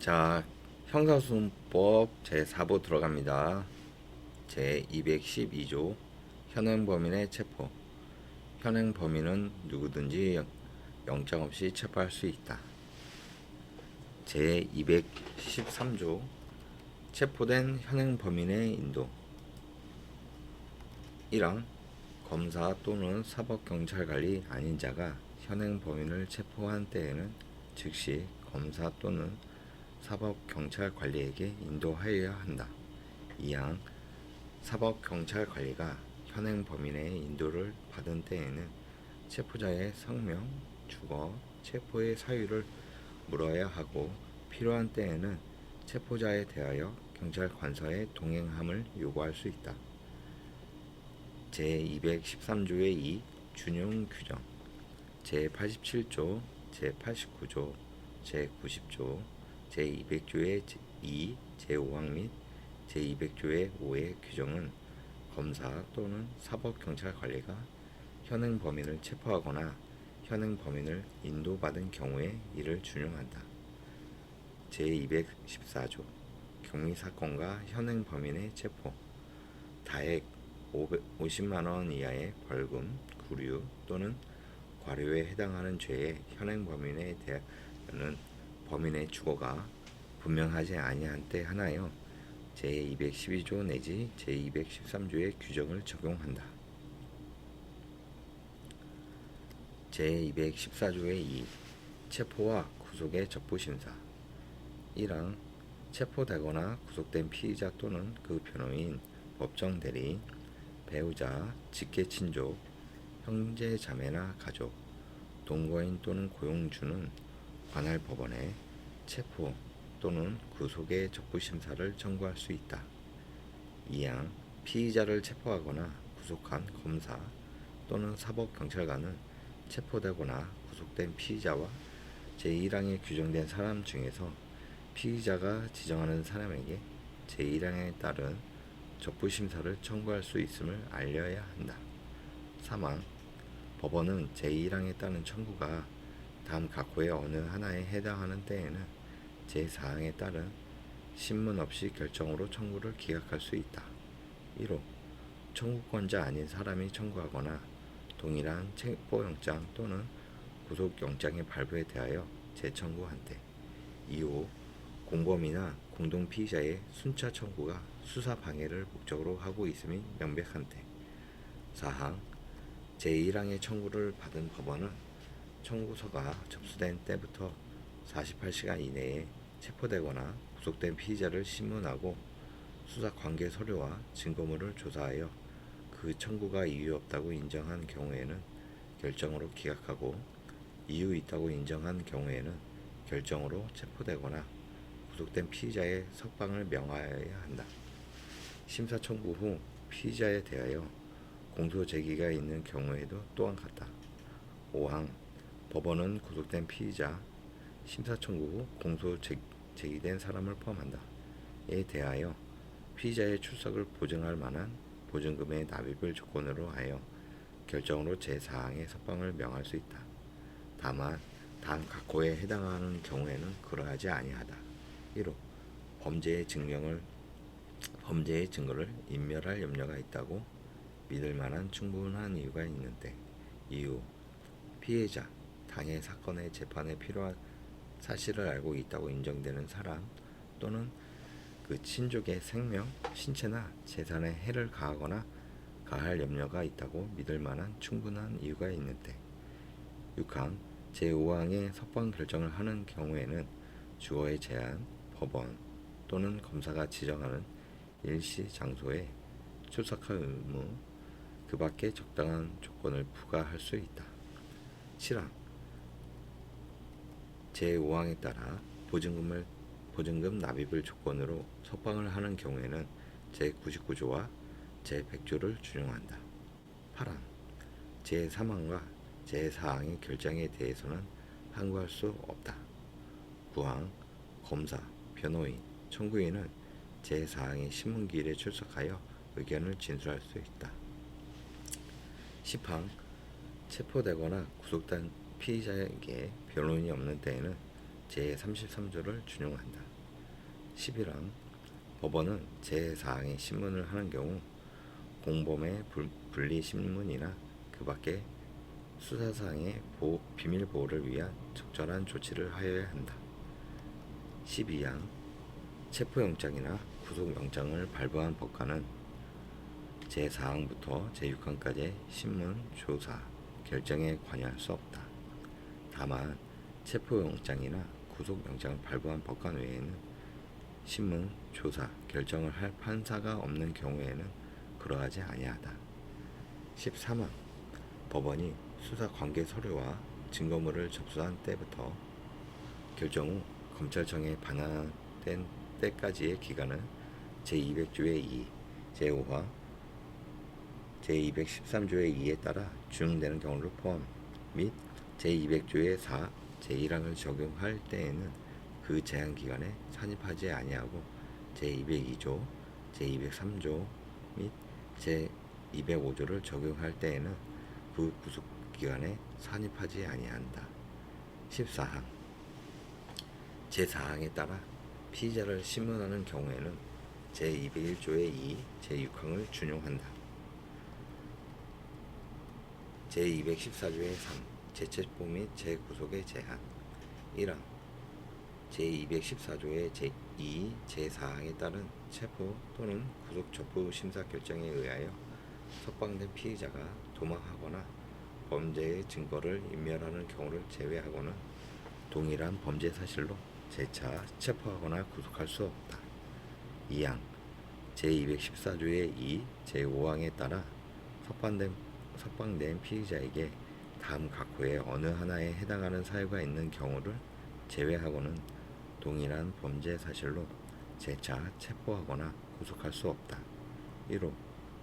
자, 형사소송법 제4부 들어갑니다. 제212조 현행범인의 체포. 현행범인은 누구든지 영장 없이 체포할 수 있다. 제213조 체포된 현행범인의 인도. 1항 검사 또는 사법경찰관리 아닌 자가 현행범인을 체포한 때에는 즉시 검사 또는 사법경찰관리에게 인도하여야 한다. 2항 사법경찰관리가 현행범인의 인도를 받은 때에는 체포자의 성명, 주거, 체포의 사유를 물어야 하고 필요한 때에는 체포자에 대하여 경찰관서에 동행함을 요구할 수 있다. 제213조의 2 준용 규정 제87조, 제89조, 제90조, 제200조의 2, 제5항 및 제200조의 5의 규정은 검사 또는 사법경찰관리가 현행범인을 체포하거나 현행범인을 인도받은 경우에 이를 준용한다. 제214조 경위사건과 현행범인의 체포. 다액 50만원 이하의 벌금, 구류 또는 과료에 해당하는 죄의 현행범인에 대하여는 범인의 주거가 분명하지 아니한 때 하나여 제212조 내지 제213조의 규정을 적용한다. 제214조의 2 체포와 구속의 적부심사. 1항 체포되거나 구속된 피의자 또는 그 변호인, 법정 대리, 배우자, 직계친족, 형제 자매나 가족, 동거인 또는 고용주는 관할 법원에 체포 또는 구속의 적부심사를 청구할 수 있다. 2항 피의자를 체포하거나 구속한 검사 또는 사법경찰관은 체포되거나 구속된 피의자와 제1항에 규정된 사람 중에서 피의자가 지정하는 사람에게 제1항에 따른 적부심사를 청구할 수 있음을 알려야 한다. 3항 법원은 제1항에 따른 청구가 다음 각호의 어느 하나에 해당하는 때에는 제4항에 따른 신문 없이 결정으로 청구를 기각할 수 있다. 1호 청구권자 아닌 사람이 청구하거나 동일한 체포영장 또는 구속영장의 발부에 대하여 재청구한 때. 2호 공범이나 공동피의자의 순차 청구가 수사 방해를 목적으로 하고 있음이 명백한 때. 4항 제1항의 청구를 받은 법원은 청구서가 접수된 때부터 48시간 이내에 체포되거나 구속된 피의자를 신문하고 수사 관계 서류와 증거물을 조사하여 그 청구가 이유 없다고 인정한 경우에는 결정으로 기각하고 이유 있다고 인정한 경우에는 결정으로 체포되거나 구속된 피의자의 석방을 명하여야 한다. 심사 청구 후 피의자에 대하여 공소 제기가 있는 경우에도 또한 같다. 5항 법원은 구속된 피의자, 심사 청구 후 공소 제기된 사람을 포함한다. 에 대하여 피의자의 출석을 보증할 만한 보증금의 납입을 조건으로 하여 결정으로 제4항의 석방을 명할 수 있다. 다만 다음 각호에 해당하는 경우에는 그러하지 아니하다. 1호 범죄의 증거를 인멸할 염려가 있다고 믿을 만한 충분한 이유가 있는데. 2호 피해자 당해 사건의 재판에 필요한 사실을 알고 있다고 인정되는 사람 또는 그 친족의 생명, 신체나 재산에 해를 가하거나 가할 염려가 있다고 믿을 만한 충분한 이유가 있는데. 6항 제5항의 석방 결정을 하는 경우에는 주어의 제한, 법원 또는 검사가 지정하는 일시 장소에 출석할 의무, 그 밖에 적당한 조건을 부과할 수 있다. 7항 제5항에 따라 보증금 납입을 조건으로 석방을 하는 경우에는 제99조와 제100조를 준용한다. 8항 제3항과 제4항의 결정에 대해서는 항고할 수 없다. 9항 검사, 변호인, 청구인은 제4항의 신문기일에 출석하여 의견을 진술할 수 있다. 10항 체포되거나 구속된 피의자에게 변호인이 없는 때에는 제33조를 준용한다. 11항 법원은 제4항의 신문을 하는 경우 공범의 분리 신문이나 그 밖의 수사상의 비밀 보호를 위한 적절한 조치를 하여야 한다. 12항 체포영장이나 구속영장을 발부한 법관은 제4항부터 제6항까지의 신문, 조사, 결정에 관여할 수 없다. 다만 체포영장이나 구속영장을 발부한 법관 외에는 신문, 조사, 결정을 할 판사가 없는 경우에는 그러하지 아니하다. 13항 법원이 수사 관계 서류와 증거물을 접수한 때부터 결정 후 검찰청에 반환된 때까지의 기간은 제200조의 2, 제5화, 제213조의 2에 따라 준용되는 경우를 포함 및 제200조의 4, 제1항을 적용할 때에는 그 제한 기간에 산입하지 아니하고 제202조, 제203조 및 제205조를 적용할 때에는 그 구속 기간에 산입하지 아니한다. 14항 제4항에 따라 피의자를 신문하는 경우에는 제201조의 2, 제6항을 준용한다. 제214조의 3, 재체포 및 재구속의 제한 1항 제214조의 제2, 제4항에 따른 체포 또는 구속 촉구 심사 결정에 의하여 석방된 피의자가 도망하거나 범죄의 증거를 인멸하는 경우를 제외하고는 동일한 범죄 사실로 재차 체포하거나 구속할 수 없다. 2항 제214조의 2, 제5항에 따라 석방된 피의자에게 다음 각호의 어느 하나에 해당하는 사유가 있는 경우를 제외하고는 동일한 범죄 사실로 재차 체포하거나 구속할 수 없다. 1호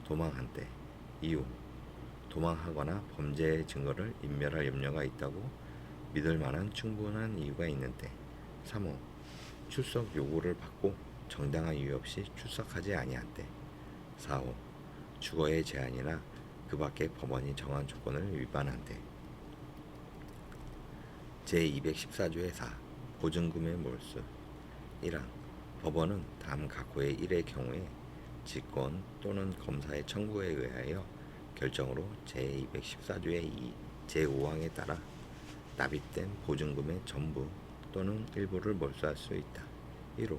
도망한 때 2호 도망하거나 범죄의 증거를 인멸할 염려가 있다고 믿을 만한 충분한 이유가 있는 때 3호 출석 요구를 받고 정당한 이유 없이 출석하지 아니한 때 4호 주거의 제한이나 그 밖의 법원이 정한 조건을 위반한 때 제214조의 4 보증금의 몰수 1항 법원은 다음 각호의 1의 경우에 직권 또는 검사의 청구에 의하여 결정으로 제214조의 2, 제5항에 따라 납입된 보증금의 전부 또는 일부를 몰수할 수 있다. 1호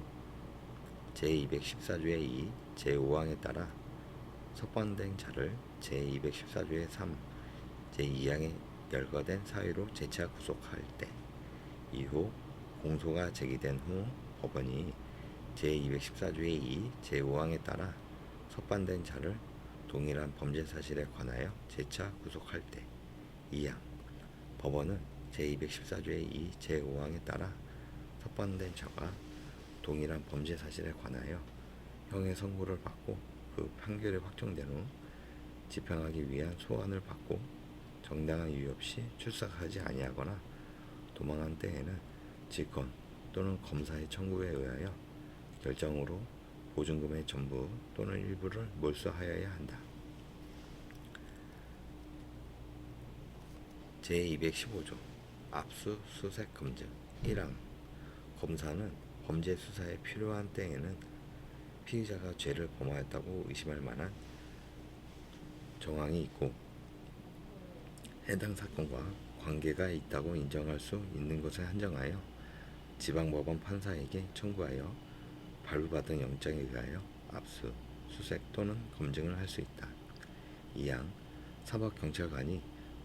제214조의 2, 제5항에 따라 석방된 자를 제214조의 3, 제2항에 열거된 사유로 재차 구속할 때 2호 공소가 제기된 후 법원이 제214조의 2, 제5항에 따라 석방된 자를 동일한 범죄 사실에 관하여 재차 구속할 때 2항 법원은 제214조의 2, 제5항에 따라 석방된 자가 동일한 범죄 사실에 관하여 형의 선고를 받고 그 판결이 확정된 후 집행하기 위한 소환을 받고 정당한 이유 없이 출석하지 아니하거나 도망한 때에는 직권 또는 검사의 청구에 의하여 결정으로 보증금의 전부 또는 일부를 몰수하여야 한다. 제215조 압수수색 검증 1항 검사는 범죄 수사에 필요한 때에는 피의자가 죄를 범하였다고 의심할 만한 정황이 있고 해당 사건과 관계가 있다고 인정할 수 있는 것에 한정하여 지방법원 판사에게 청구하여 발부받은 영장에 의하여 압수, 수색 또는 검증을 할 수 있다. 2항 사법경찰관이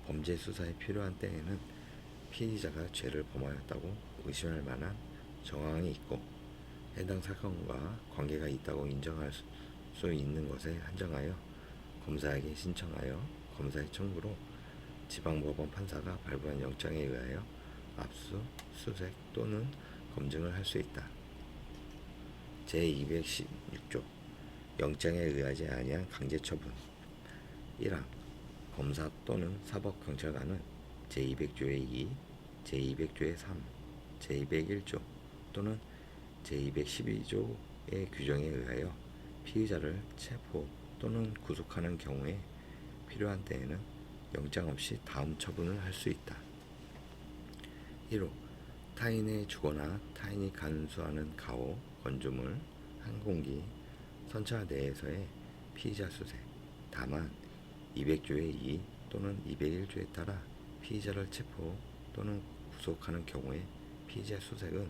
범죄 수사에 필요한 때에는 피의자가 죄를 범하였다고 의심할 만한 정황이 있고 해당 사건과 관계가 있다고 인정할 수 있는 것에 한정하여 검사에게 신청하여 검사의 청구로 지방법원 판사가 발부한 영장에 의하여 압수, 수색 또는 검증을 할 수 있다. 제216조 영장에 의하지 아니한 강제처분 1항 검사 또는 사법경찰관은 제200조의 2, 제200조의 3, 제201조 또는 제212조의 규정에 의하여 피의자를 체포 또는 구속하는 경우에 필요한 때에는 영장 없이 다음 처분을 할 수 있다. 1호 타인의 주거나 타인이 간수하는 가호, 건조물, 항공기, 선차 내에서의 피의자 수색. 다만 200조의 2 또는 201조에 따라 피의자를 체포 또는 구속하는 경우에 피의자 수색은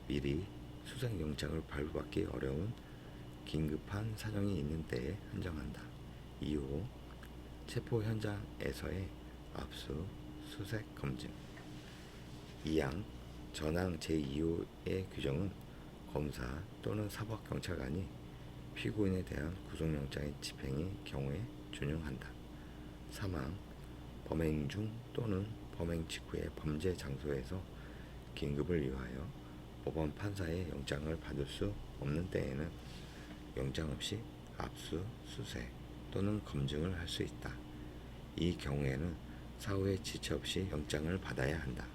미리 수색영장을 발부받기 어려운 긴급한 사정이 있는 때에 한정한다. 이후 체포 현장에서의 압수, 수색, 검증. 2항 전항 제2호의 규정은 검사 또는 사법경찰관이 피고인에 대한 구속영장의 집행의 경우에 준용한다. 3항 범행 중 또는 범행 직후의 범죄 장소에서 긴급을 위하여 법원 판사의 영장을 받을 수 없는 때에는 영장 없이 압수, 수색 또는 검증을 할 수 있다. 이 경우에는 사후에 지체 없이 영장을 받아야 한다.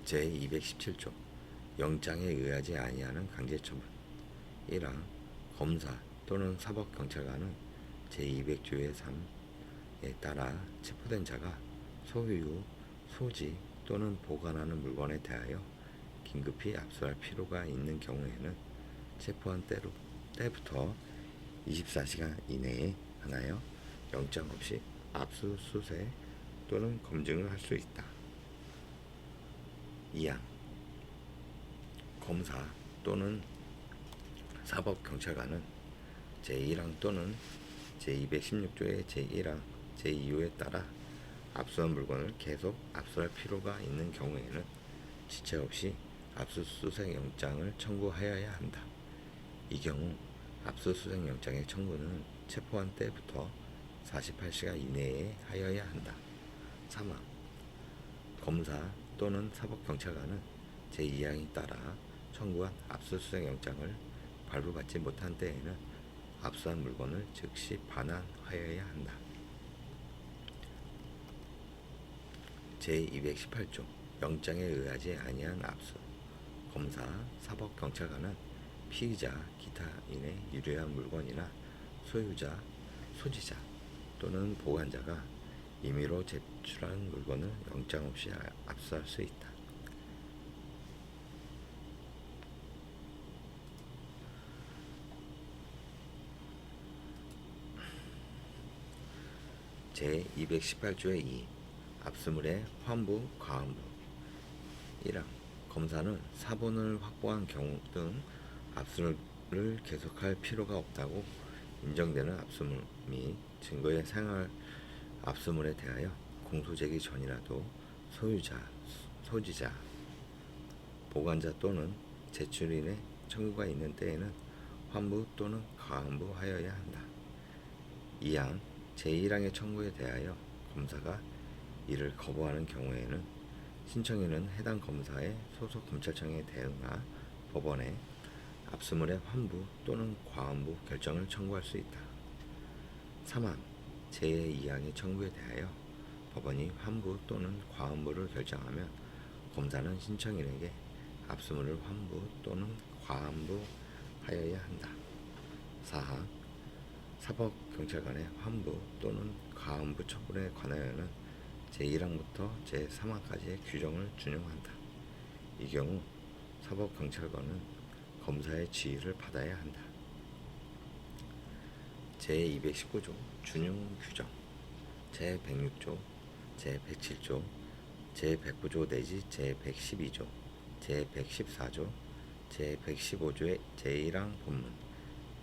제217조 영장에 의하지 아니하는 강제처분. 1항 검사 또는 사법경찰관은 제200조의 3에 따라 체포된 자가 소유, 소지 또는 보관하는 물건에 대하여 긴급히 압수할 필요가 있는 경우에는 체포한 때부터 24시간 이내에 하나여 영장 없이 압수, 수색 또는 검증을 할 수 있다. 2항 검사 또는 사법경찰관은 제1항 또는 제216조의 제1항, 제2호에 따라 압수한 물건을 계속 압수할 필요가 있는 경우에는 지체 없이 압수수색 영장을 청구하여야 한다. 이 경우 압수수색 영장의 청구는 체포한 때부터 48시간 이내에 하여야 한다. 3항 검사 또는 사법경찰관은 제2항에 따라 청구한 압수수색 영장을 발부받지 못한 때에는 압수한 물건을 즉시 반환하여야 한다. 제218조 영장에 의하지 아니한 압수. 검사, 사법경찰관은 피의자, 기타인의 유리한 물건이나 소유자, 소지자 또는 보관자가 임의로 제출한 물건을 영장 없이 압수할 수 있다. 제218조의 2 압수물의 환부, 과환부. 1항 검사는 사본을 확보한 경우 등 압수를 계속할 필요가 없다고 인정되는 압수물 및 증거에 사용할 압수물에 대하여 공소제기 전이라도 소유자, 소지자, 보관자 또는 제출인의 청구가 있는 때에는 환부 또는 과환부하여야 한다. 2항 제1항의 청구에 대하여 검사가 이를 거부하는 경우에는 신청인은 해당 검사의 소속 검찰청에 대응하 법원에 압수물의 환부 또는 과환부 결정을 청구할 수 있다. 3항 제2항의 청구에 대하여 법원이 환부 또는 과환부를 결정하면 검사는 신청인에게 압수물을 환부 또는 과환부하여야 한다. 4항 사법경찰관의 환부 또는 과환부 처분에 관하여는 제1항부터 제3항까지의 규정을 준용한다. 이 경우 사법경찰관은 검사의 지휘를 받아야 한다. 제219조 준용규정. 제106조, 제107조, 제109조 내지 제112조, 제114조, 제115조의 제1항 본문,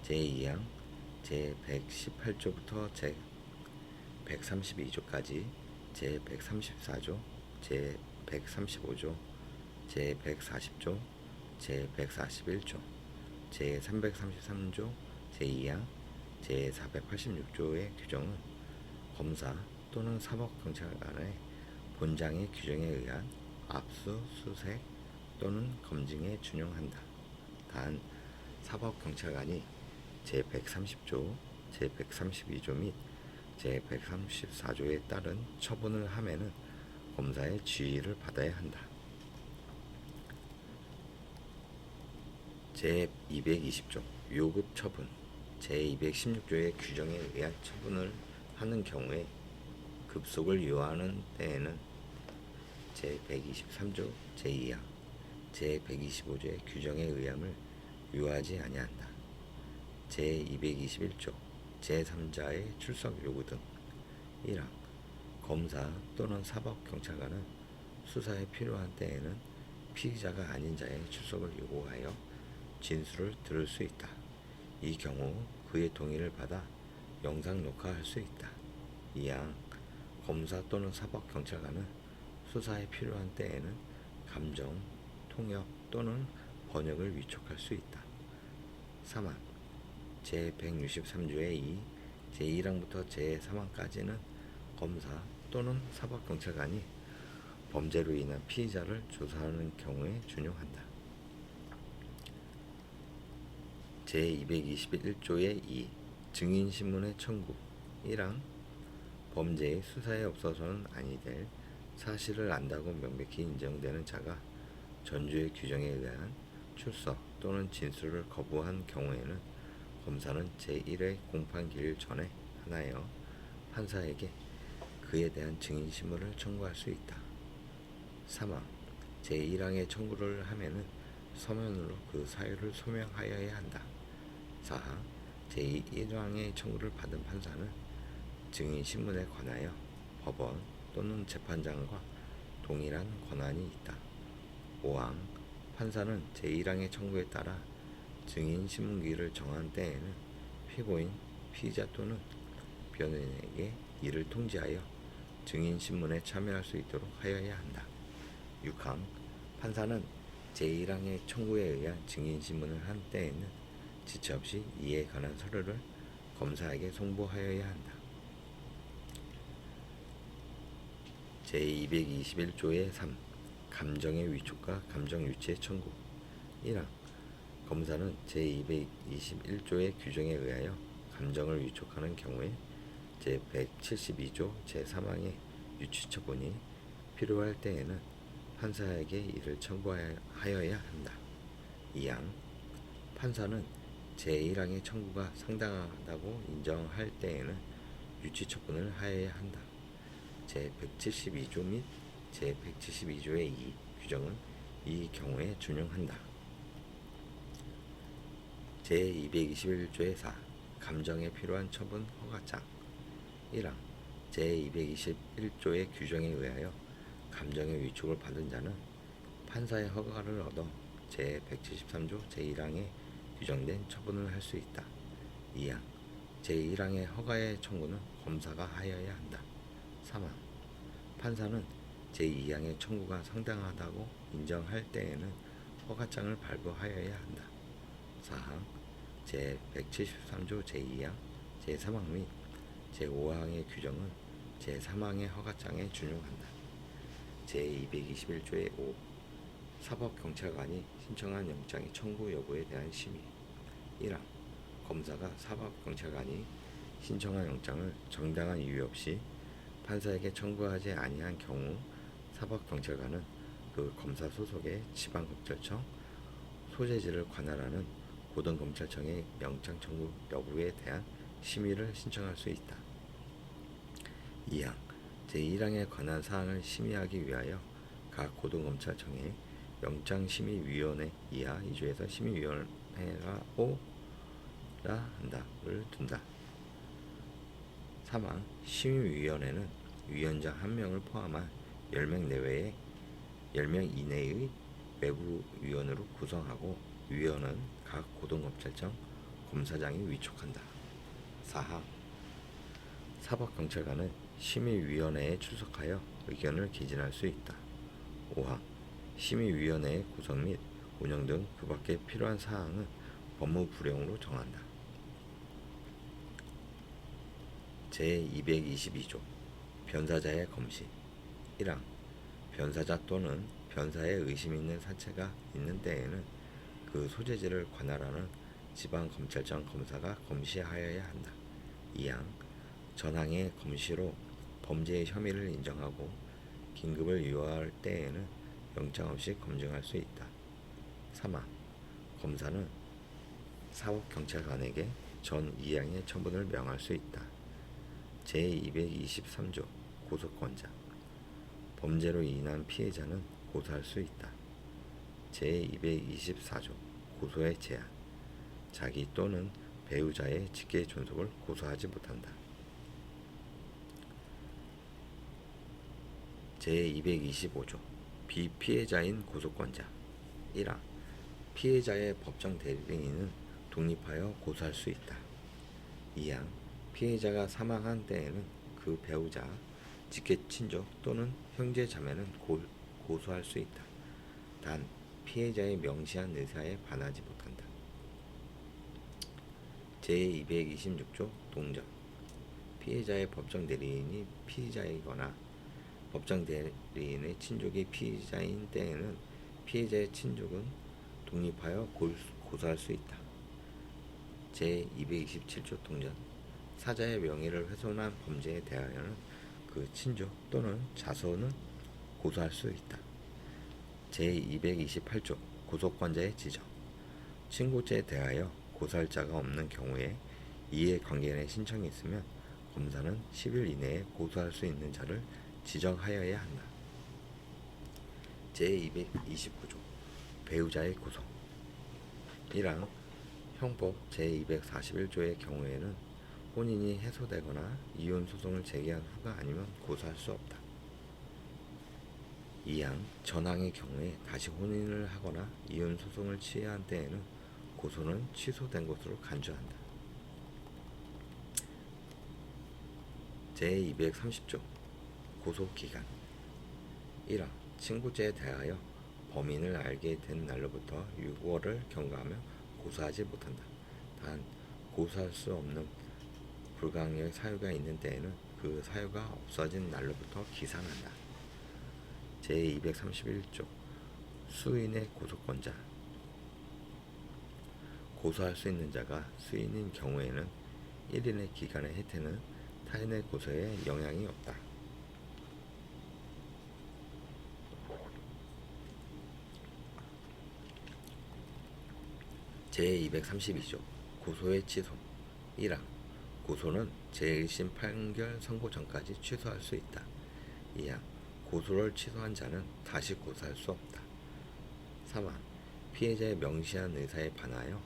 제2항, 제118조부터 제132조까지, 제134조, 제135조, 제140조, 제141조, 제333조, 제2항, 제486조의 규정은 검사 또는 사법경찰관의 본장의 규정에 의한 압수, 수색 또는 검증에 준용한다. 단 사법경찰관이 제130조, 제132조 및 제134조에 따른 처분을 함에는 검사의 지휘를 받아야 한다. 제220조 요급 처분. 제216조의 규정에 의한 처분을 하는 경우에 급속을 요하는 때에는 제123조 제2항 제125조의 규정에 의함을 유하지 아니한다. 제221조 제3자의 출석 요구 등 1항 검사 또는 사법경찰관은 수사에 필요한 때에는 피의자가 아닌 자의 출석을 요구하여 진술을 들을 수 있다. 이 경우 그의 동의를 받아 영상 녹화할 수 있다. 2항 검사 또는 사법경찰관은 수사에 필요한 때에는 감정, 통역 또는 번역을 위촉할 수 있다. 3항 제163조의 2, 제1항부터 제3항까지는 검사 또는 사법경찰관이 범죄로 인한 피의자를 조사하는 경우에 준용한다. 제221조의 2 증인신문의 청구 1항 범죄의 수사에 없어서는 아니 될 사실을 안다고 명백히 인정되는 자가 전주의 규정에 의한 출석 또는 진술을 거부한 경우에는 검사는 제1회 공판기일 전에 하나여 판사에게 그에 대한 증인신문을 청구할 수 있다. 3항 제1항의 청구를 하면은 서면으로 그 사유를 소명하여야 한다. 4항 제1항의 청구를 받은 판사는 증인신문에 관하여 법원 또는 재판장과 동일한 권한이 있다. 5항 판사는 제1항의 청구에 따라 증인신문기일을 정한 때에는 피고인, 피의자 또는 변호인에게 이를 통지하여 증인신문에 참여할 수 있도록 하여야 한다. 6항 판사는 제1항의 청구에 의한 증인신문을 한 때에는 지체 없이 이에 관한 서류를 검사에게 송부하여야 한다. 제221조의 3 감정의 위촉과 감정 유치의 청구 1항 검사는 제221조의 규정에 의하여 감정을 위촉하는 경우에 제172조 제3항의 유치처분이 필요할 때에는 판사에게 이를 청구하여야 한다. 2항 판사는 제1항의 청구가 상당하다고 인정할 때에는 유치처분을 하여야 한다. 제172조 및 제172조의 2 규정은 이 경우에 준용한다. 제221조의 4 감정에 필요한 처분 허가장 1항 제221조의 규정에 의하여 감정의 위촉을 받은 자는 판사의 허가를 얻어 제173조 제1항에 규정된 처분을 할 수 있다. 2항 제1항의 허가의 청구는 검사가 하여야 한다. 3항 판사는 제2항의 청구가 상당하다고 인정할 때에는 허가장을 발부하여야 한다. 4항 제173조 제2항 제3항 및 제5항의 규정은 제3항의 허가장에 준용한다. 제221조의 5 사법경찰관이 신청한 영장의 청구 여부에 대한 심의 1항 검사가 사법경찰관이 신청한 영장을 정당한 이유 없이 판사에게 청구하지 아니한 경우 사법경찰관은 그 검사 소속의 지방검찰청, 소재지를 관할하는 고등검찰청의 영장 청구 여부에 대한 심의를 신청할 수 있다. 2항 제1항에 관한 사항을 심의하기 위하여 각 고등검찰청에 영장심의위원회 이하 2조에서 심의위원회가 오라 한다를 둔다. 3항 심의위원회는 위원장 1명을 포함한 10명 이내의 외부위원으로 구성하고 위원은 각 고등검찰청 검사장이 위촉한다. 4항 사법경찰관은 심의위원회에 출석하여 의견을 개진할 수 있다. 5항 심의위원회의 구성 및 운영 등 그 밖에 필요한 사항은 법무부령으로 정한다. 제222조 변사자의 검시 1항 변사자 또는 변사에 의심 있는 사체가 있는 때에는 그 소재지를 관할하는 지방검찰청 검사가 검시하여야 한다. 2항 전항의 검시로 범죄의 혐의를 인정하고 긴급을 요할 때에는 영장 없이 검증할 수 있다. 3항 검사는 사법경찰관에게 전 2항의 처분을 명할 수 있다. 제223조 고소권자 범죄로 인한 피해자는 고소할 수 있다. 제224조 고소의 제한. 자기 또는 배우자의 직계 존속을 고소하지 못한다. 제225조 비피해자인 고소권자. 1항 피해자의 법정 대리인은 독립하여 고소할 수 있다. 2항 피해자가 사망한 때에는 그 배우자, 직계 친족 또는 형제 자매는 고소할 수 있다. 단 피해자의 명시한 의사에 반하지 못한다. 제226조 동정. 피해자의 법정 대리인이 피의자이거나 법정 대리인의 친족이 피의자인 때에는 피해자의 친족은 독립하여 고소할 수 있다. 제227조 동전. 사자의 명예를 훼손한 범죄에 대하여는 그 친족 또는 자손은 고소할 수 있다. 제228조 고소권자의 지정. 친고죄에 대하여 고소할 자가 없는 경우에 이해관계인의 신청이 있으면 검사는 10일 이내에 고소할 수 있는 자를 지정하여야 한다. 제229조 배우자의 고소. 1항 형법 제241조의 경우에는 혼인이 해소되거나 이혼 소송을 제기한 후가 아니면 고소할 수 없다. 2항 전항의 경우에 다시 혼인을 하거나 이혼 소송을 취한 때에는 고소는 취소된 것으로 간주한다. 제230조 고소기간. 1항 친고죄에 대하여 범인을 알게 된 날로부터 6월을 경과하며 고소하지 못한다. 단 고소할 수 없는 불가항력 사유가 있는 때에는 그 사유가 없어진 날로부터 기산한다. 제231조 수인의 고소권자. 고소할 수 있는 자가 수인인 경우에는 1인의 기간의 혜택은 타인의 고소에 영향이 없다. 제232조 고소의 취소. 1항 고소는 제1심 판결 선고 전까지 취소할 수 있다. 2항 고소를 취소한 자는 다시 고소할 수 없다. 3항 피해자의 명시한 의사에 반하여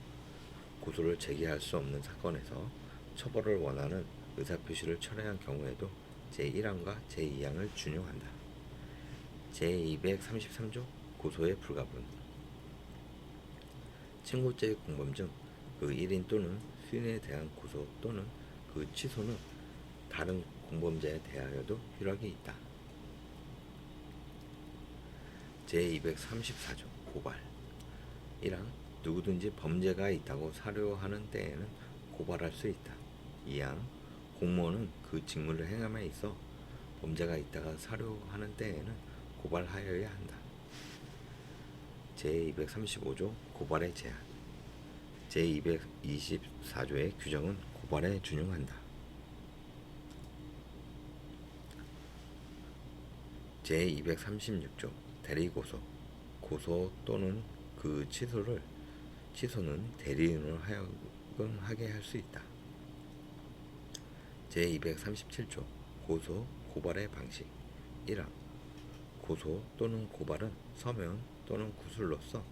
고소를 제기할 수 없는 사건에서 처벌을 원하는 의사표시를 철회한 경우에도 제1항과 제2항을 준용한다. 제233조 고소의 불가분. 친고죄의 공범 중 그 1인 또는 수인에 대한 고소 또는 그 취소는 다른 공범자에 대하여도 효력이 있다. 제234조 고발. 1항 누구든지 범죄가 있다고 사료하는 때에는 고발할 수 있다. 2항 공무원은 그 직무를 행함에 있어 범죄가 있다가 사료하는 때에는 고발하여야 한다. 제235조 고발의 제한. 제224조의 규정은 고발에 준용한다. 제236조 대리고소. 고소 또는 그 취소는 대리인으로 하여금 하게 할 수 있다. 제237조 고소, 고발의 방식. 1항 고소 또는 고발은 서면 또는 구술로서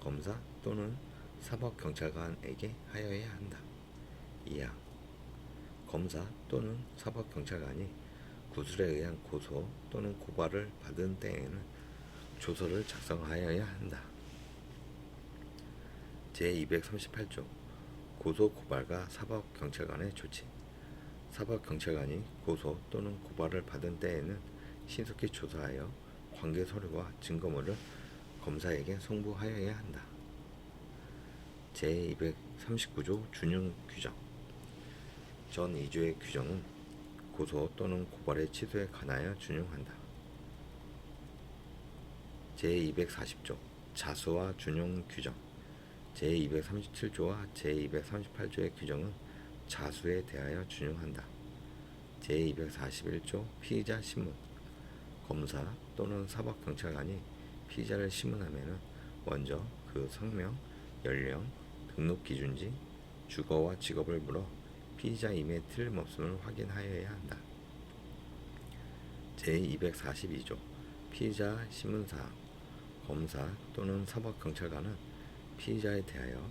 검사 또는 사법경찰관에게 하여야 한다. 2항 검사 또는 사법경찰관이 구술에 의한 고소 또는 고발을 받은 때에는 조서를 작성하여야 한다. 제238조 고소 고발과 사법경찰관의 조치. 사법경찰관이 고소 또는 고발을 받은 때에는 신속히 조사하여 관계 서류와 증거물을 검사에게 송부하여야 한다. 제239조 준용 규정. 전 2조의 규정은 고소 또는 고발의 취소에 관하여 준용한다. 제240조 자수와 준용 규정. 제237조와 제238조의 규정은 자수에 대하여 준용한다. 제241조 피의자 신문. 검사 또는 사법경찰관이 피의자를 신문하면 먼저 그 성명, 연령, 등록기준지, 주거와 직업을 물어 피의자임에 틀림없음을 확인하여야 한다. 제242조 피의자 신문사항, 검사 또는 사법경찰관은 피의자에 대하여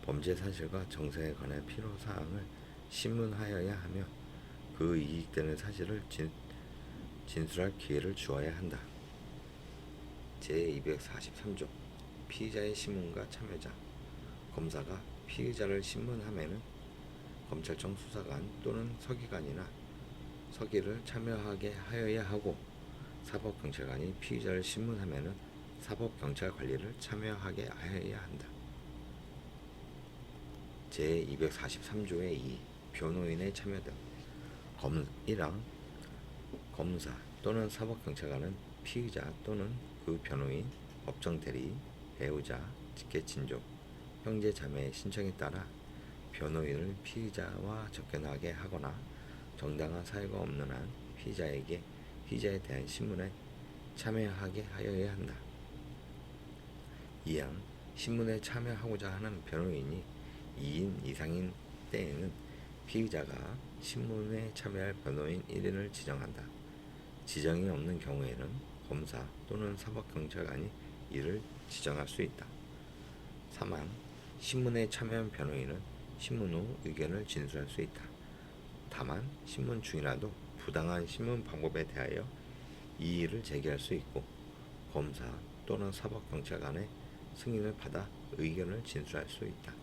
범죄 사실과 정세에 관한 필요사항을 신문하여야 하며 그 이익되는 사실을 진술할 기회를 주어야 한다. 제243조 피의자의 신문과 참여자. 검사가 피의자를 신문하면은 검찰청 수사관 또는 서기관이나 서기를 참여하게 하여야 하고, 사법경찰관이 피의자를 신문하면은 사법경찰관리를 참여하게 하여야 한다. 제243조의 2. 변호인의 참여 등. 1항 검사 또는 사법경찰관은 피의자 또는 그 변호인, 법정대리, 배우자, 직계친족, 형제 자매의 신청에 따라 변호인을 피의자와 접견하게 하거나 정당한 사유가 없는 한 피의자에게 피의자에 대한 신문에 참여하게 하여야 한다. 2항 신문에 참여하고자 하는 변호인이 2인 이상인 때에는 피의자가 신문에 참여할 변호인 1인을 지정한다. 지정이 없는 경우에는 검사 또는 사법경찰관이 이를 지정할 수 있다. 3항 신문에 참여한 변호인은 신문 후 의견을 진술할 수 있다. 다만 신문 중이라도 부당한 신문 방법에 대하여 이의를 제기할 수 있고, 검사 또는 사법경찰관의 승인을 받아 의견을 진술할 수 있다.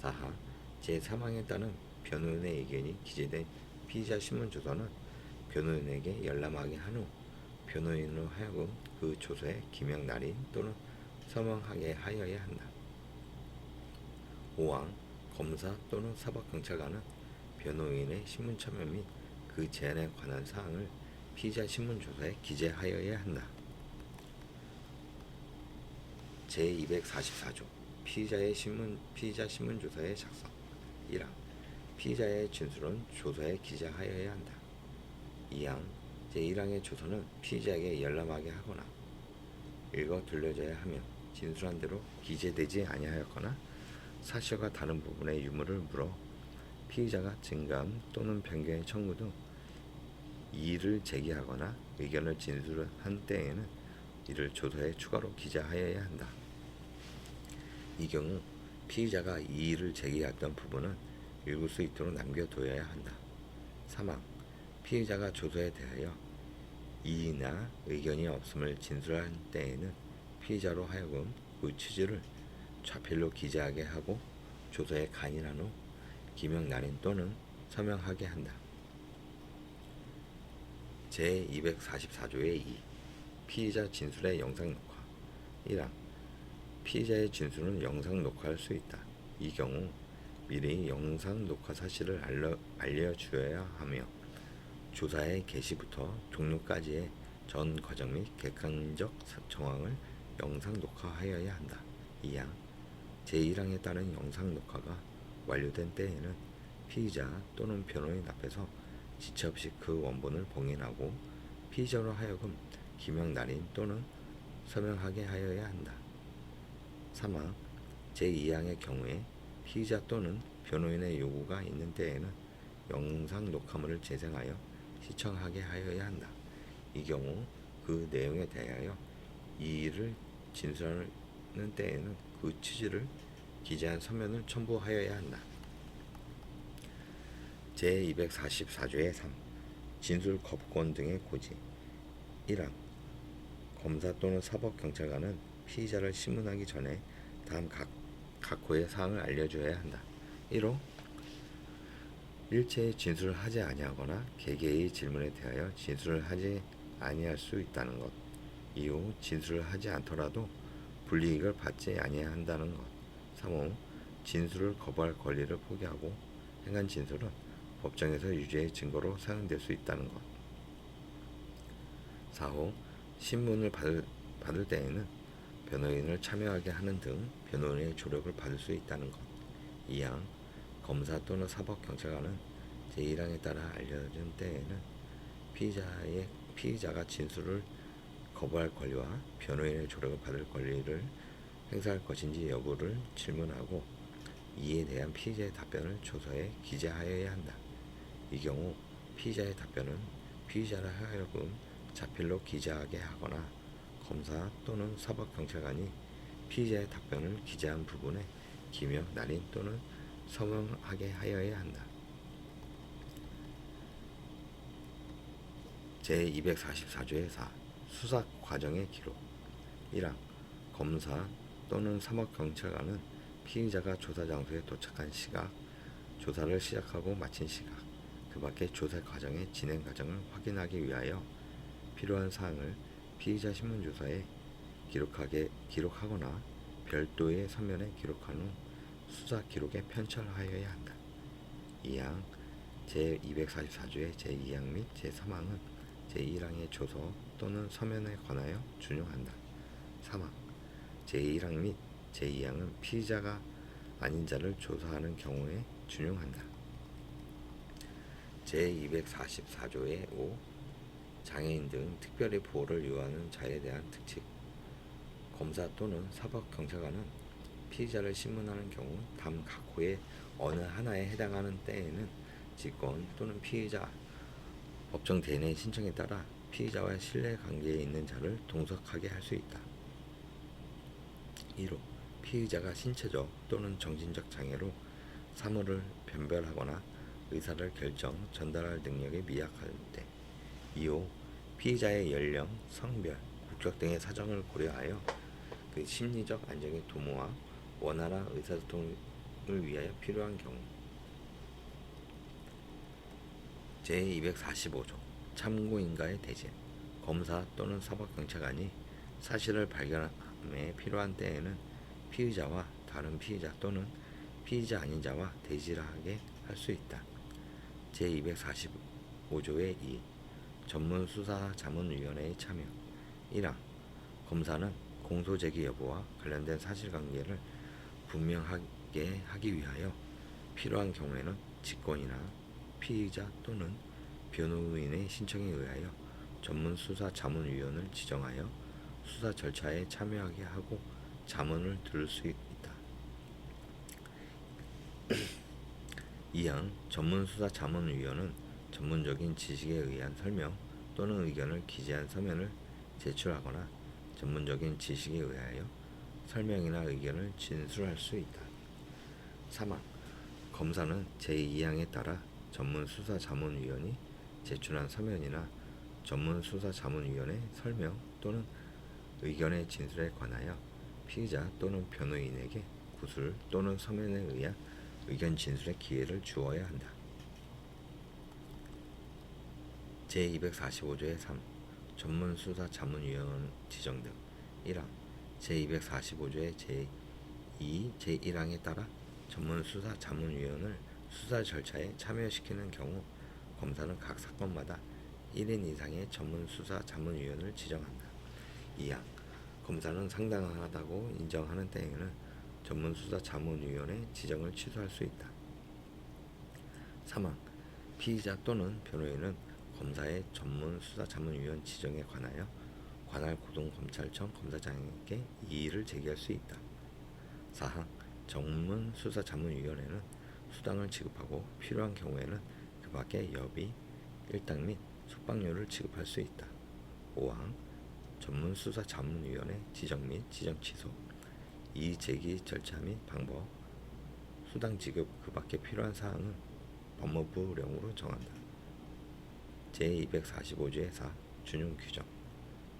4하 제3항에 따른 변호인의 의견이 기재된 피의자 신문조서는 변호인에게 열람하게 한 후 변호인으로 하여금 그 조서에 기명 날인 또는 서명하게 하여야 한다. 5항 검사 또는 사법경찰관은 변호인의 신문 참여 및 그 제안에 관한 사항을 피의자 신문조서에 기재하여야 한다. 제244조 피의자 신문조서의 작성. 1항 피의자의 진술은 조서에 기재하여야 한다. 2항 제1항의 조서는 피의자에게 열람하게 하거나 읽어 들려져야 하며 진술한 대로 기재되지 아니하였거나 사실과 다른 부분의 유무를 물어 피의자가 증감 또는 변경의 청구 등 이의를 제기하거나 의견을 진술한 때에는 이를 조서에 추가로 기재하여야 한다. 이 경우 피의자가 이의를 제기했던 부분은 읽을 수 있도록 남겨둬야 한다. 3항 피의자가 조서에 대하여 이의나 의견이 없음을 진술한 때에는 피의자로 하여금 그 취지를 좌필로 기재하게 하고 조서에 간인한 후 기명 날인 또는 서명하게 한다. 제244조의 2. 피의자 진술의 영상 녹화. 1항 피의자의 진술은 영상 녹화할 수 있다. 이 경우 미리 영상 녹화 사실을 알려주어야 하며 조사의 개시부터 종료까지의 전 과정 및 객관적 정황을 영상 녹화하여야 한다. 2항 제1항에 따른 영상 녹화가 완료된 때에는 피의자 또는 변호인 앞에서 지체 없이 그 원본을 봉인하고 피의자로 하여금 기명 날인 또는 서명하게 하여야 한다. 3항 제2항의 경우에 피의자 또는 변호인의 요구가 있는 때에는 영상 녹화물을 재생하여 시청하게 하여야 한다. 이 경우 그 내용에 대하여 이의를 진술하는 때에는 그 취지를 기재한 서면을 첨부하여야 한다. 제244조의 3. 진술 거부권 등의 고지. 1항 검사 또는 사법경찰관은 피의자를 신문하기 전에 다음 각호의 사항을 알려줘야 한다. 1호 일체의 진술을 하지 아니하거나 개개의 질문에 대하여 진술을 하지 아니할 수 있다는 것. 2호 진술을 하지 않더라도 불이익을 받지 아니해야 한다는 것. 3호 진술을 거부할 권리를 포기하고 행한 진술은 법정에서 유죄의 증거로 사용될 수 있다는 것. 4호 신문을 받을 때에는 변호인을 참여하게 하는 등 변호인의 조력을 받을 수 있다는 것. 2항 검사 또는 사법경찰관은 제1항에 따라 알려진 때에는 피의자가 진술을 거부할 권리와 변호인의 조력을 받을 권리를 행사할 것인지 여부를 질문하고 이에 대한 피의자의 답변을 조서에 기재하여야 한다. 이 경우 피의자의 답변은 피의자를 하여금 자필로 기재하게 하거나 검사 또는 사법경찰관이 피의자의 답변을 기재한 부분에 기명, 날인 또는 서명하게 하여야 한다. 제244조의 4. 수사 과정의 기록. 1항 검사 또는 사법경찰관은 피의자가 조사 장소에 도착한 시각, 조사를 시작하고 마친 시각, 그 밖의 조사 과정의 진행 과정을 확인하기 위하여 필요한 사항을 피의자 신문조사에 기록하거나 별도의 서면에 기록한 후 수사 기록에 편철하여야 한다. 2항 제244조의 제2항 및 제3항은 제1항의 조서 또는 서면에 관하여 준용한다. 3항 제1항 및 제2항은 피의자가 아닌 자를 조사하는 경우에 준용한다. 제244조의 5. 장애인 등 특별히 보호를 요하는 자에 대한 특칙. 검사 또는 사법경찰관은 피의자를 신문하는 경우 다음 각호의 어느 하나에 해당하는 때에는 직권 또는 피의자 법정 대리인의 신청에 따라 피의자와 신뢰관계에 있는 자를 동석하게 할 수 있다. 1호 피의자가 신체적 또는 정신적 장애로 사물을 변별하거나 의사를 전달할 능력이 미약할 때. 2호 피의자의 연령, 성별, 국적 등의 사정을 고려하여 그 심리적 안정의 도모와 원활한 의사소통을 위하여 필요한 경우. 제245조 참고인과의 대진. 검사 또는 사법경찰관이 사실을 발견함에 필요한 때에는 피의자와 다른 피의자 또는 피의자 아닌 자와 대지를 하게 할 수 있다. 제245조의 2. 전문수사자문위원회의 참여. 1항 검사는 공소제기 여부와 관련된 사실관계를 분명하게 하기 위하여 필요한 경우에는 직권이나 피의자 또는 변호인의 신청에 의하여 전문수사자문위원을 지정하여 수사 절차에 참여하게 하고 자문을 들을 수 있다. 2항 전문수사자문위원은 전문적인 지식에 의한 설명 또는 의견을 기재한 서면을 제출하거나 전문적인 지식에 의하여 설명이나 의견을 진술할 수 있다. 3항 검사는 제2항에 따라 전문수사자문위원이 제출한 서면이나 전문수사자문위원의 설명 또는 의견의 진술에 관하여 피의자 또는 변호인에게 구술 또는 서면에 의한 의견 진술의 기회를 주어야 한다. 제245조의 3. 전문수사자문위원 지정 등. 1항 제245조의 제2, 제1항에 따라 전문수사자문위원을 수사 절차에 참여시키는 경우 검사는 각 사건마다 1인 이상의 전문수사자문위원을 지정한다. 2항 검사는 상당하다고 인정하는 때에는 전문수사자문위원의 지정을 취소할 수 있다. 3항 피의자 또는 변호인은 검사의 전문수사자문위원 지정에 관하여 관할 고등검찰청 검사장에게 이의를 제기할 수 있다. 4항 전문수사자문위원회는 수당을 지급하고 필요한 경우에는 그 밖에 여비, 일당 및 숙박료를 지급할 수 있다. 5항 전문수사자문위원회 지정 및 지정 취소, 이의 제기 절차 및 방법, 수당 지급 그 밖에 필요한 사항은 법무부령으로 정한다. 제245조의 4. 준용 규정.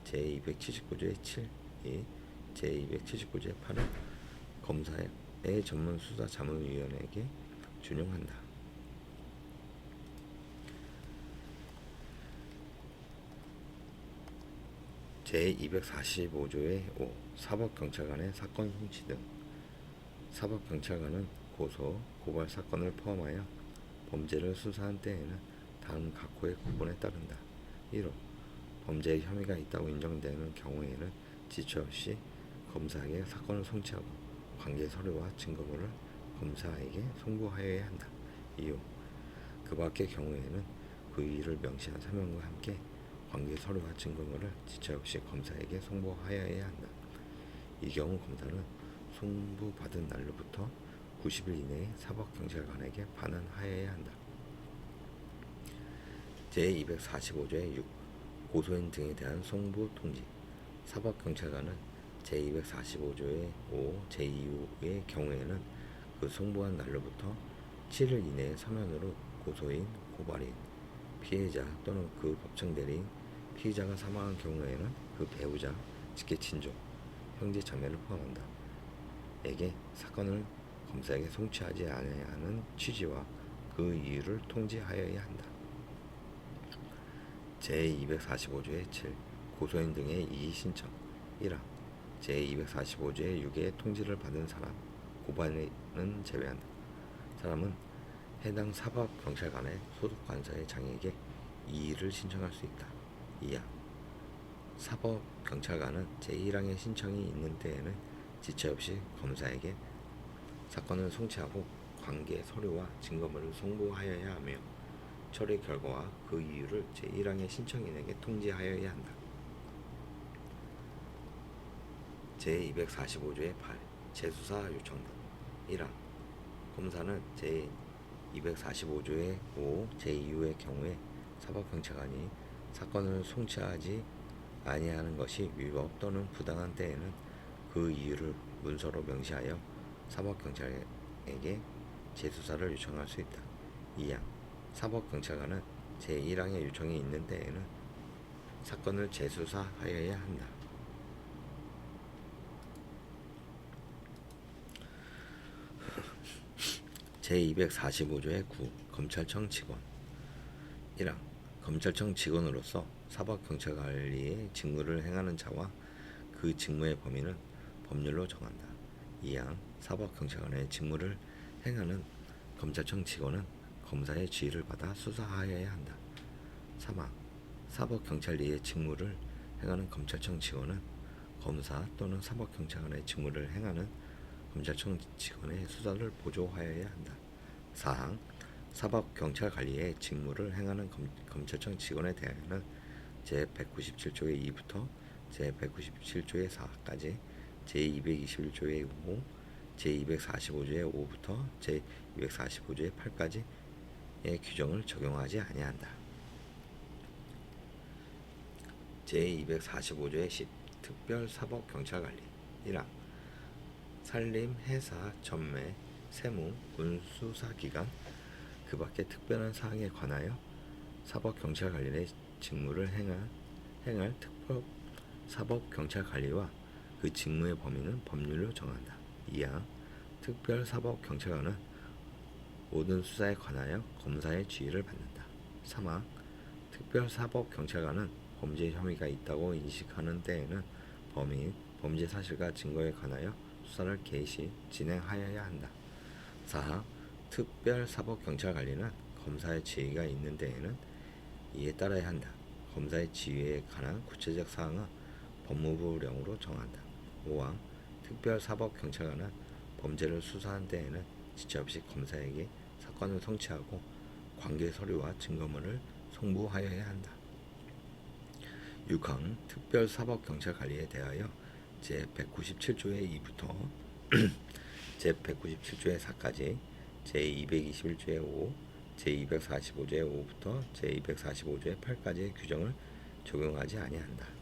제279조의 7, 2, 제279조의 8은 검사의 전문수사자문위원회에게 준용한다. 제245조의 5. 사법경찰관의 사건 훔치 등. 사법경찰관은 고소, 고발 사건을 포함하여 범죄를 수사한 때에는 다음 각호의 구분에 따른다. 1호 범죄의 혐의가 있다고 인정되는 경우에는 지체 없이 검사에게 사건을 송치하고 관계 서류와 증거물을 검사에게 송부하여야 한다. 2호 그 밖의 경우에는 그 이유를 명시한 서면과 함께 관계 서류와 증거물을 지체 없이 검사에게 송부하여야 한다. 이 경우 검사는 송부받은 날로부터 90일 이내에 사법경찰관에게 반환하여야 한다. 제245조의 6. 고소인 등에 대한 송부 통지. 사법경찰관은 제245조의 5, 제2호의 경우에는 그 송부한 날로부터 7일 이내에 서면으로 고소인, 고발인, 피해자 또는 그 법정 대리인, 피의자가 사망한 경우에는 그 배우자, 직계 친족, 형제 자매를 포함한다. 에게 사건을 검사에게 송치하지 않아야 하는 취지와 그 이유를 통지하여야 한다. 제245조의 7. 고소인 등의 이의 신청. 1항 제245조의 6의 통지를 받은 사람, 고발인은 제외한다. 사람은 해당 사법경찰관의 소속관사의 장에게 이의를 신청할 수 있다. 2항 사법경찰관은 제1항의 신청이 있는 때에는 지체 없이 검사에게 사건을 송치하고 관계 서류와 증거물을 송부하여야 하며 처리 결과와 그 이유를 제1항의 신청인에게 통지하여야 한다. 제245조의 8. 재수사 요청 등. 1항 검사는 제245조의 5, 제2호의 경우에 사법경찰관이 사건을 송치하지 아니하는 것이 위법 또는 부당한 때에는 그 이유를 문서로 명시하여 사법경찰에게 재수사를 요청할 수 있다. 2항 사법경찰관은 제1항의 요청이 있는 때에는 사건을 재수사하여야 한다. 제245조의 9. 검찰청 직원. 1항 검찰청 직원으로서 사법경찰관리의 직무를 행하는 자와 그 직무의 범위는 법률로 정한다. 2항 사법경찰관의 직무를 행하는 검찰청 직원은 검사의 지휘를 받아 수사하여야 한다. 3항 사법경찰리의 직무를 행하는 검찰청 직원은 검사 또는 사법경찰관의 직무를 행하는 검찰청 직원의 수사를 보조하여야 한다. 4항 사법경찰관리의 직무를 행하는 검찰청 직원에 대하여는 제197조의 2부터 제197조의 4까지 제221조의 5, 제245조의 5부터 제245조의 8까지의 규정을 적용하지 아니한다. 제245조의 10. 특별사법경찰관리. 1항 산림, 해사, 전매, 세무, 군수사기관 그 밖의 특별한 사항에 관하여 사법경찰관리의 직무를 행할 특별사법경찰관리와 그 직무의 범위는 법률로 정한다. 2항 특별사법경찰관은 모든 수사에 관하여 검사의 지휘를 받는다. 3항 특별사법경찰관은 범죄 혐의가 있다고 인식하는 때에는 범인, 범죄 사실과 증거에 관하여 수사를 개시, 진행하여야 한다. 4항 특별사법경찰관리는 검사의 지휘가 있는 데에는 이에 따라야 한다. 검사의 지휘에 관한 구체적 사항은 법무부령으로 정한다. 5항 특별사법경찰관은 범죄를 수사한 때에는 지체 없이 검사에게 사건을 송치하고 관계 서류와 증거물을 송부하여야 한다. 6항 특별사법경찰관리에 대하여 제197조의 2부터 제197조의 4까지 제221조의 5, 제245조의 5부터 제245조의 8까지의 규정을 적용하지 아니한다.